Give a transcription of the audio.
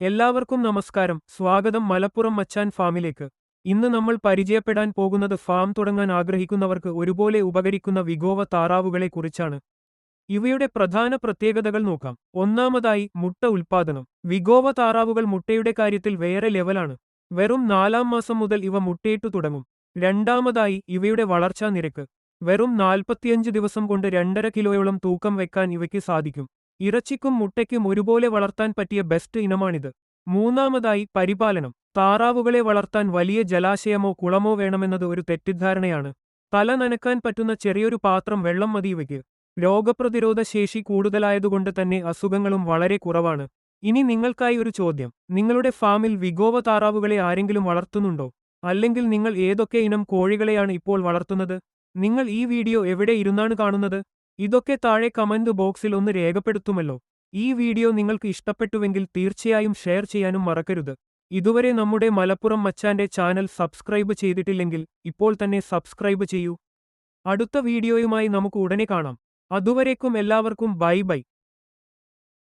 എല്ലാവർക്കും നമസ്കാരം, സ്വാഗതം മലപ്പുറം മച്ചാൻ ഫാമിലേക്ക്. ഇന്ന് നമ്മൾ പരിചയപ്പെടാൻ പോകുന്നത് ഫാം തുടങ്ങാൻ ആഗ്രഹിക്കുന്നവർക്ക് ഒരുപോലെ ഉപകരിക്കുന്ന വിഗോവ താറാവുകളെ കുറിച്ചാണ്. ഇവയുടെ പ്രധാന പ്രത്യേകതകൾ നോക്കാം. ഒന്നാമതായി, മുട്ട ഉൽപ്പാദനം. വിഗോവ താറാവുകൾ മുട്ടയുടെ കാര്യത്തിൽ വേറെ ലെവലാണ്. വെറും 4-ാം മാസം മുതൽ ഇവ മുട്ടയിട്ടു തുടങ്ങും. രണ്ടാമതായി, ഇവയുടെ വളർച്ചാ നിരക്ക്. വെറും 45 ദിവസം കൊണ്ട് 2.5 കിലോയോളം തൂക്കം വെക്കാൻ ഇവയ്ക്ക് സാധിക്കും. ഇറച്ചിക്കും മുട്ടയ്ക്കും ഒരുപോലെ വളർത്താൻ പറ്റിയ ബെസ്റ്റ് ഇനമാണിത്. മൂന്നാമതായി, പരിപാലനം. താറാവുകളെ വളർത്താൻ വലിയ ജലാശയമോ കുളമോ വേണമെന്നത് ഒരു തെറ്റിദ്ധാരണയാണ്. തല നനക്കാൻ പറ്റുന്ന ചെറിയൊരു പാത്രം വെള്ളം മതി ഇവയ്ക്ക്. രോഗപ്രതിരോധ ശേഷി കൂടുതലായതുകൊണ്ട് തന്നെ അസുഖങ്ങളും വളരെ കുറവാണ്. ഇനി നിങ്ങൾക്കായി ഒരു ചോദ്യം. നിങ്ങളുടെ ഫാമിൽ വിഗോവ താറാവുകളെ ആരെങ്കിലും വളർത്തുന്നുണ്ടോ? അല്ലെങ്കിൽ നിങ്ങൾ ഏതൊക്കെ ഇനം കോഴികളെയാണ് ഇപ്പോൾ വളർത്തുന്നത്? നിങ്ങൾ ഈ വീഡിയോ എവിടെ ഇരുന്നാണ് കാണുന്നത്? ഇതൊക്കെ താഴെ കമന്റ് ബോക്സിൽ ഒന്ന് രേഖപ്പെടുത്തുമല്ലോ. ഈ വീഡിയോ നിങ്ങൾക്ക് ഇഷ്ടപ്പെട്ടുവെങ്കിൽ തീർച്ചയായും ഷെയർ ചെയ്യാനും മറക്കരുത്. ഇതുവരെ നമ്മുടെ മലപ്പുറം മച്ചാന്റെ ചാനൽ സബ്സ്ക്രൈബ് ചെയ്തിട്ടില്ലെങ്കിൽ ഇപ്പോൾ തന്നെ സബ്സ്ക്രൈബ് ചെയ്യൂ. അടുത്ത വീഡിയോയുമായി നമുക്ക് ഉടനെ കാണാം. അതുവരേക്കും എല്ലാവർക്കും ബൈ ബൈ.